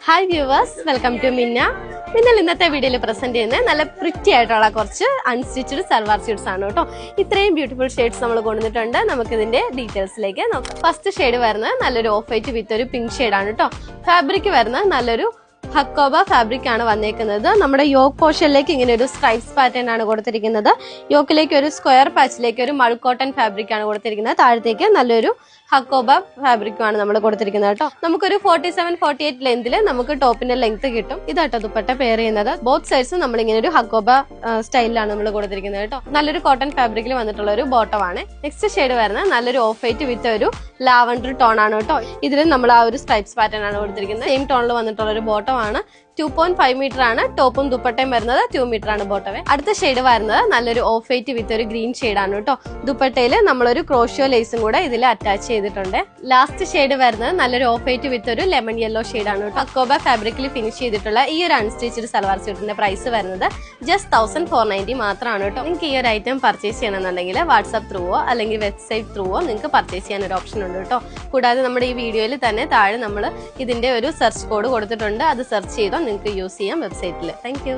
Hi viewers, welcome to Minna. Minnal ഇന്നത്തെ വീഡിയോയിൽ present ചെയ്യുന്ന നല്ല പ്രിറ്റി ആയിട്ടുള്ള കുറച്ച് അൺസ്റ്റിച്ച്ഡ് സൽവാർ സ്യൂട്ട്സ് ആണ് കേട്ടോ. ഇത്രയും ബ്യൂട്ടിഫുൾ ഷെയ്ഡ്സ് നമ്മൾ കൊണ്ടുവന്നിട്ടുണ്ട്. നമുക്ക് ഇതിന്റെ ഡീറ്റെയിൽസിലേക്ക് നോക്കാം. ഫസ്റ്റ് ഷെയ്ഡ് വരുന്നത് നല്ലൊരു ഓഫ് വൈറ്റ് വിത്ത് ഒരു പിങ്ക് ഷെയ്ഡ് ആണ് കേട്ടോ. ഫാബ്രിക് വരുന്നത് നല്ലൊരു ഹക്കോബ ഫാബ്രിക് ആണ് വന്നേക്കുന്നത്. നമ്മുടെ യോക്ക് പോർഷനിലേക്ക് ഇങ്ങനെ ഒരു സ്ട്രൈപ്സ് പാറ്റേൺ ആണ് കൊടുത്തിരിക്കുന്നത്. യോക്കിലേക്ക് ഒരു സ്ക്വയർ പാച്ചിലേക്ക് ഒരു മൾ കോട്ടൺ ഫാബ്രിക് ആണ് കൊടുത്തിരിക്കുന്നത്. താഴത്തേക്ക് നല്ലൊരു ഹക്കോബ ഫാബ്രിക്കുമാണ് നമ്മൾ കൊടുത്തിരിക്കുന്നത് കേട്ടോ. നമുക്കൊരു 47-48 ലെങ്തിൽ നമുക്ക് ടോപ്പിന്റെ ലെങ്ത് കിട്ടും. ഇതാട്ടോ ദുപ്പട്ട പെയർ ചെയ്യുന്നത്. ബോത്ത് സൈഡ്സും നമ്മൾ ഇങ്ങനെ ഒരു ഹക്കോബ സ്റ്റൈലിലാണ് നമ്മൾ കൊടുത്തിരിക്കുന്നത് കേട്ടോ. നല്ലൊരു കോട്ടൺ ഫാബ്രിക്കിൽ വന്നിട്ടുള്ള ഒരു ബോട്ടം ആണ്. നെക്സ്റ്റ് ഷെയ്ഡ് വരുന്നത് നല്ലൊരു ഓഫ് വൈറ്റ് വിത്ത് ഒരു ലാവൻഡർ ടോൺ ആണ് കേട്ടോ. ഇതിൽ നമ്മൾ ആ ഒരു സ്ട്രൈപ്സ് പാറ്റേൺ ആണ് കൊടുത്തിരിക്കുന്നത്. സെയിം ടോണിൽ വന്നിട്ടുള്ള ഒരു ബോട്ടം ആണ്. 2.5 മീറ്റർ ആണ് ടോപ്പും ദുപ്പട്ടയും വരുന്നത്. 2 മീറ്റർ ആണ് ബോട്ടമേ. അടുത്ത ഷെയ്ഡ് വരുന്നത് നല്ലൊരു ഓഫ് വൈറ്റ് വിത്ത് ഒരു ഗ്രീൻ ഷെയ്ഡ് ആണ് കേട്ടോ. ദുപ്പട്ടയിൽ നമ്മളൊരു ക്രോഷ്യോ ലേസും കൂടെ ഇതിൽ അറ്റാച്ച് ചെയ്തിട്ടുണ്ട്. ലാസ്റ്റ് ഷെയ്ഡ് വരുന്നത് നല്ലൊരു ഓഫ് വൈറ്റ് വിത്ത് ഒരു ലെമൺ യെല്ലോ ഷെയ്ഡ് ആണ് കേട്ടോ. അക്കോബ ഫാബ്രിക്കിൽ ഫിനിഷ് ചെയ്തിട്ടുള്ള ഈ ഒരു അൺസ്റ്റിച്ച്ഡ് സൽവാർ സ്യൂട്ടിന്റെ പ്രൈസ് വരുന്നത് ജസ്റ്റ് 1490 മാത്രമാണ് കേട്ടോ. നിങ്ങൾക്ക് ഈ ഒരു ഐറ്റം പർച്ചേസ് ചെയ്യണമെന്നുണ്ടെങ്കിൽ വാട്സ്ആപ്പ് ത്രൂവോ അല്ലെങ്കിൽ വെബ്സൈറ്റ് ത്രൂവോ നിങ്ങൾക്ക് പർച്ചേസ് ചെയ്യാൻ ഒരു ഓപ്ഷൻ ഉണ്ട് കേട്ടോ. കൂടാതെ നമ്മുടെ ഈ വീഡിയോയിൽ തന്നെ താഴെ നമ്മൾ ഇതിന്റെ ഒരു സെർച്ച് കോഡ് കൊടുത്തിട്ടുണ്ട്. അത് സെർച്ച് ചെയ്തോ നിങ്ങൾക്ക് യൂസ് ചെയ്യാം വെബ്സൈറ്റിൽ. Thank you.